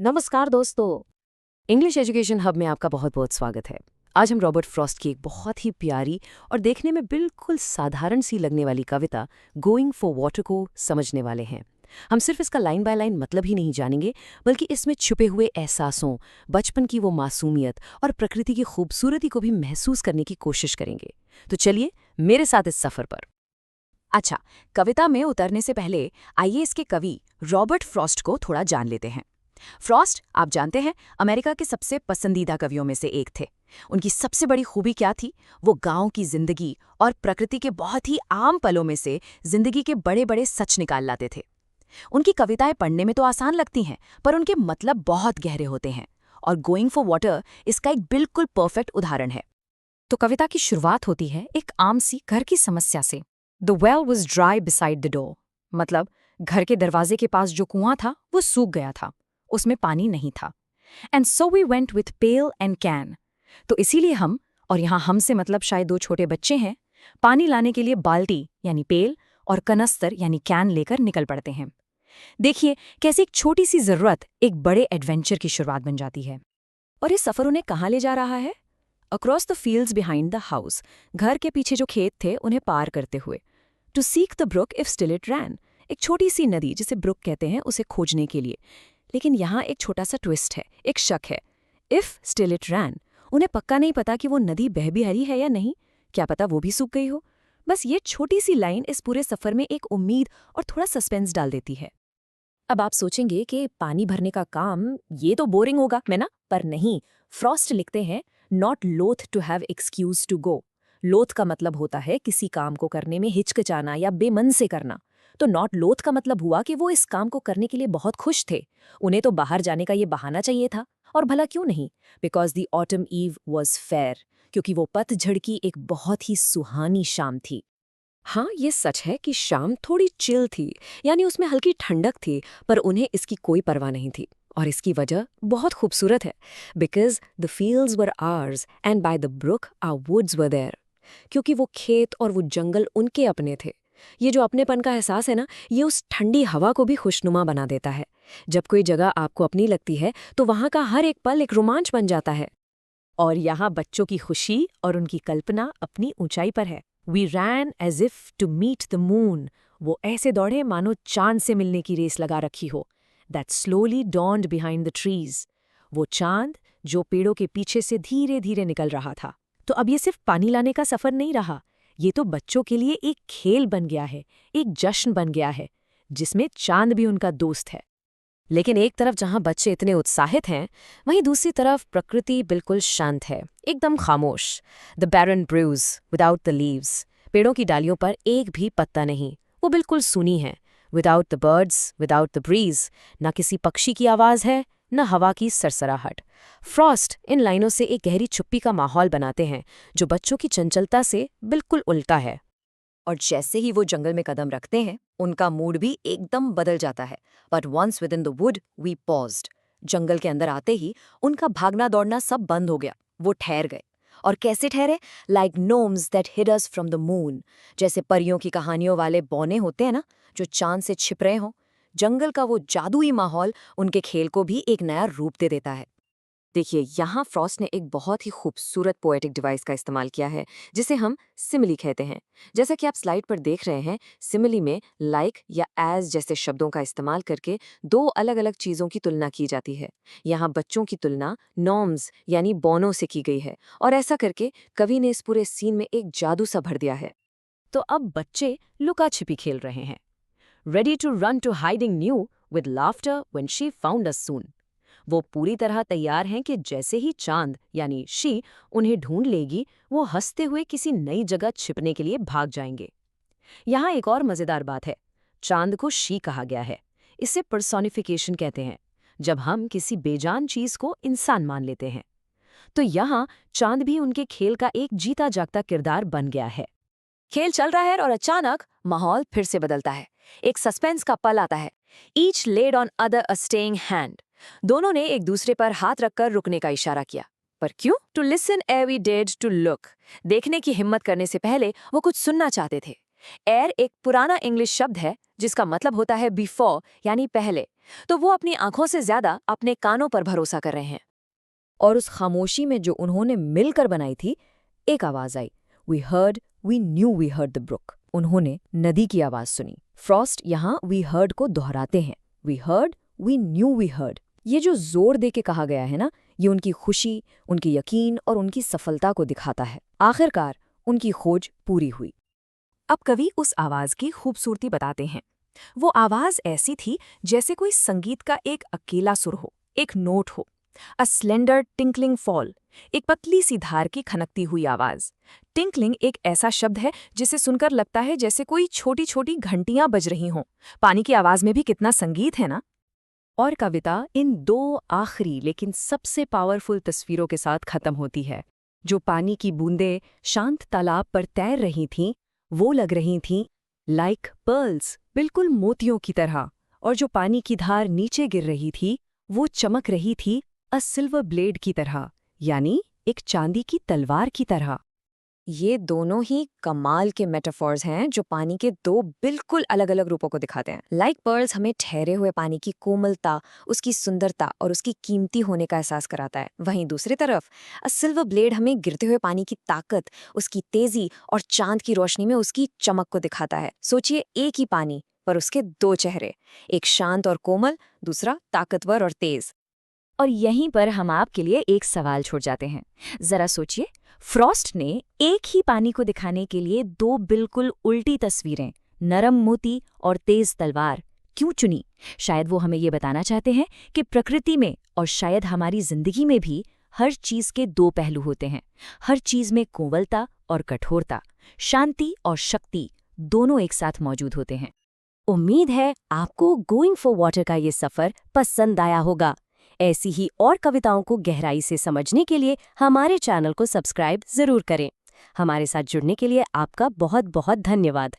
नमस्कार दोस्तों। English education hub में आपका बहुत बहुत स्वागत है। आज हम रॉबर्ट फ्रॉस्ट की एक बहुत ही प्यारी और देखने में बिल्कुल साधारण सी लगने वाली कविता गोइंग फॉर वाटर को समझने वाले हैं। हम सिर्फ इसका लाइन बाय लाइन मतलब ही नहीं जानेंगे, बल्कि इसमें छुपे हुए एहसासों, बचपन की वो मासूमियत और प्रकृति की खूबसूरती को भी महसूस करने की कोशिश करेंगे। तो चलिए मेरे साथ इस सफर पर। अच्छा, कविता में उतरने से पहले आइए इसके कवि रॉबर्ट फ्रॉस्ट को थोड़ा जान लेते हैं। फ्रॉस्ट, आप जानते हैं, अमेरिका के सबसे पसंदीदा कवियों में से एक थे। उनकी सबसे बड़ी खूबी क्या थी? वो गांव की जिंदगी और प्रकृति के बहुत ही आम पलों में से जिंदगी के बड़े बड़े सच निकाल लाते थे। उनकी कविताएं पढ़ने में तो आसान लगती हैं, पर उनके मतलब बहुत गहरे होते हैं। और गोइंग फॉर वाटर इसका एक बिल्कुल परफेक्ट उदाहरण है। तो कविता की शुरुआत होती है एक आम सी घर की समस्या से। The well was dry beside the door, मतलब घर के दरवाजे के पास जो कुआं था वो सूख गया था, उसमें पानी नहीं था। And so we went with pail and can, तो इसीलिए हम, और यहाँ हम से मतलब शायद दो छोटे बच्चे हैं, पानी लाने के लिए बाल्टी यानी पेल और कनस्तर यानी कैन लेकर निकल पड़ते हैं। देखिए कैसे एक छोटी सी जरूरत एक बड़े एडवेंचर की शुरुआत बन जाती है। और ये सफर उन्हें कहाँ ले जा रहा है? Across the fields behind the house, घर के पीछे जो खेत थे उन्हें पार करते हुए। To seek the brook if still it rain, एक छोटी सी नदी जिसे ब्रुक कहते हैं उसे खोजने के लिए। लेकिन यहाँ एक छोटा सा ट्विस्ट है, एक शक है। इफ स्टिल इट रैन, उन्हें पक्का नहीं पता कि वो नदी बह भी रही है या नहीं। क्या पता वो भी सूख गई हो। बस ये छोटी सी लाइन इस पूरे सफर में एक उम्मीद और थोड़ा सस्पेंस डाल देती है। अब आप सोचेंगे कि पानी भरने का काम ये तो बोरिंग होगा, है ना? पर नहीं। फ्रॉस्ट लिखते हैं, not loath to have excuse to go. Loath का मतलब होता है किसी काम को करने में हिचकिचाना या बेमन से करना। तो नॉट लोथ का मतलब हुआ कि वो इस काम को करने के लिए बहुत खुश थे। उन्हें तो बाहर जाने का ये बहाना चाहिए था। और भला क्यों नहीं? Because the autumn eve was fair, क्योंकि वो पतझड़ की एक बहुत ही सुहानी शाम थी। हाँ, ये सच है कि शाम थोड़ी चिल थी, यानी उसमें हल्की ठंडक थी, पर उन्हें इसकी कोई परवाह नहीं थी। और इसकी वजह बहुत खूबसूरत है। Because the fields were ours and by the brook our woods were there. क्योंकि वो खेत और वो जंगल उनके अपने थे। ये जो अपनेपन का एहसास है ना, ये उस ठंडी हवा को भी खुशनुमा बना देता है। जब कोई जगह आपको अपनी लगती है तो वहाँ का हर एक पल एक रोमांच बन जाता है। और यहाँ बच्चों की खुशी और उनकी कल्पना अपनी ऊंचाई पर है। We ran as if to meet the moon, वो ऐसे दौड़े मानो चांद से मिलने की रेस लगा रखी हो। That slowly dawned behind the trees, वो चांद जो पेड़ों के पीछे से धीरे धीरे निकल रहा था। तो अब ये सिर्फ पानी लाने का सफर नहीं रहा, ये तो बच्चों के लिए एक खेल बन गया है, एक जश्न बन गया है, जिसमें चांद भी उनका दोस्त है। लेकिन एक तरफ जहाँ बच्चे इतने उत्साहित हैं, वहीं दूसरी तरफ प्रकृति बिल्कुल शांत है, एकदम खामोश। The barren boughs without the leaves, पेड़ों की डालियों पर एक भी पत्ता नहीं, वो बिल्कुल सूनी है। Without the birds without the breeze, न किसी पक्षी की आवाज़ है, न हवा की सरसराहट। फ्रॉस्ट इन लाइनों से एक गहरी चुप्पी का माहौल बनाते हैं, जो बच्चों की चंचलता से बिल्कुल उल्टा है। और जैसे ही वो जंगल में कदम रखते हैं, उनका मूड भी एकदम बदल जाता है। But once within the wood we paused, जंगल के अंदर आते ही उनका भागना दौड़ना सब बंद हो गया। वो ठहर गए। और कैसे ठहरे? Like gnomes that hid us from the moon, जैसे परियों की कहानियों वाले बौने होते हैं ना, जो चांद से छिप रहे हों। जंगल का वो जादुई माहौल उनके खेल को भी एक नया रूप दे देता है। देखिए, यहाँ फ्रॉस्ट ने एक बहुत ही खूबसूरत पोएटिक डिवाइस का इस्तेमाल किया है, जिसे हम सिमिली कहते हैं। जैसा कि आप स्लाइड पर देख रहे हैं, सिमिली में लाइक या एज जैसे शब्दों का इस्तेमाल करके दो अलग अलग चीज़ों की तुलना की जाती है। यहाँ बच्चों की तुलना नॉर्म्स यानी बौनों से की गई है, और ऐसा करके कवि ने इस पूरे सीन में एक जादू सा भर दिया है। तो अब बच्चे लुका छिपी खेल रहे हैं। Ready to run to hiding new with laughter when she found us soon. वो पूरी तरह तैयार हैं कि जैसे ही चांद यानी शी उन्हें ढूंढ लेगी, वो हंसते हुए किसी नई जगह छिपने के लिए भाग जाएंगे। यहाँ एक और मजेदार बात है, चांद को शी कहा गया है। इसे पर्सोनिफिकेशन कहते हैं, जब हम किसी बेजान चीज को इंसान मान लेते हैं। तो यहाँ चांद भी उनके खेल का एक जीता जागता किरदार बन गया है। खेल चल रहा है और अचानक माहौल फिर से बदलता है। एक सस्पेंस का पल आता है। Each laid on other a staying hand, दोनों ने एक दूसरे पर हाथ रखकर रुकने का इशारा किया। पर क्यों? To listen even dead to look, देखने की हिम्मत करने से पहले वो कुछ सुनना चाहते थे। एयर एक पुराना इंग्लिश शब्द है जिसका मतलब होता है बिफोर यानी पहले। तो वो अपनी आंखों से ज्यादा अपने कानों पर भरोसा कर रहे हैं। और उस खामोशी में जो उन्होंने मिलकर बनाई थी, एक आवाज आई, we heard, we knew we heard the brook. उन्होंने नदी की आवाज सुनी। फ्रॉस्ट यहाँ वी हर्ड को दोहराते हैं, we heard, we knew we heard. ये जो जोर दे के कहा गया है ना, ये उनकी खुशी, उनकी यकीन और उनकी सफलता को दिखाता है। आखिरकार उनकी खोज पूरी हुई। अब कवि उस आवाज की खूबसूरती बताते हैं। वो आवाज ऐसी थी जैसे कोई संगीत का एक अकेला सुर हो, एक नोट हो। अ स्लेंडर टिंकलिंग फॉल, एक पतली सी धार की खनकती हुई आवाज। टिंकलिंग एक ऐसा शब्द है जिसे सुनकर लगता है जैसे कोई छोटी छोटी घंटियां बज रही हों। पानी की आवाज में भी कितना संगीत है ना। और कविता इन दो आखिरी लेकिन सबसे पावरफुल तस्वीरों के साथ खत्म होती है। जो पानी की बूंदें शांत तालाब पर तैर रही थीं, वो लग रही थीं लाइक पर्ल्स, बिल्कुल मोतियों की तरह। और जो पानी की धार नीचे गिर रही थी, वो चमक रही थी अ सिल्वर ब्लेड की तरह, यानी एक चांदी की तलवार की तरह। ये दोनों ही कमाल के मेटाफॉर्स हैं जो पानी के दो बिल्कुल अलग अलग रूपों को दिखाते हैं। लाइक पर्ल्स हमें ठहरे हुए पानी की कोमलता, उसकी सुंदरता और उसकी कीमती होने का एहसास कराता है। वहीं दूसरी तरफ अ सिल्वर ब्लेड हमें गिरते हुए पानी की ताकत, उसकी तेजी और चांद की रोशनी में उसकी चमक को दिखाता है। सोचिए, एक ही पानी पर उसके दो चेहरे, एक शांत और कोमल, दूसरा ताकतवर और तेज। और यहीं पर हम आपके लिए एक सवाल छोड़ जाते हैं। जरा सोचिए, फ्रॉस्ट ने एक ही पानी को दिखाने के लिए दो बिल्कुल उल्टी तस्वीरें, नरम मोती और तेज तलवार, क्यों चुनी? शायद वो हमें ये बताना चाहते हैं कि प्रकृति में और शायद हमारी जिंदगी में भी हर चीज के दो पहलू होते हैं। हर चीज में कोमलता और कठोरता, शांति और शक्ति दोनों एक साथ मौजूद होते हैं। उम्मीद है आपको गोइंग फॉर वाटर का ये सफर पसंद आया होगा। ऐसी ही और कविताओं को गहराई से समझने के लिए हमारे चैनल को सब्सक्राइब जरूर करें। हमारे साथ जुड़ने के लिए आपका बहुत बहुत धन्यवाद।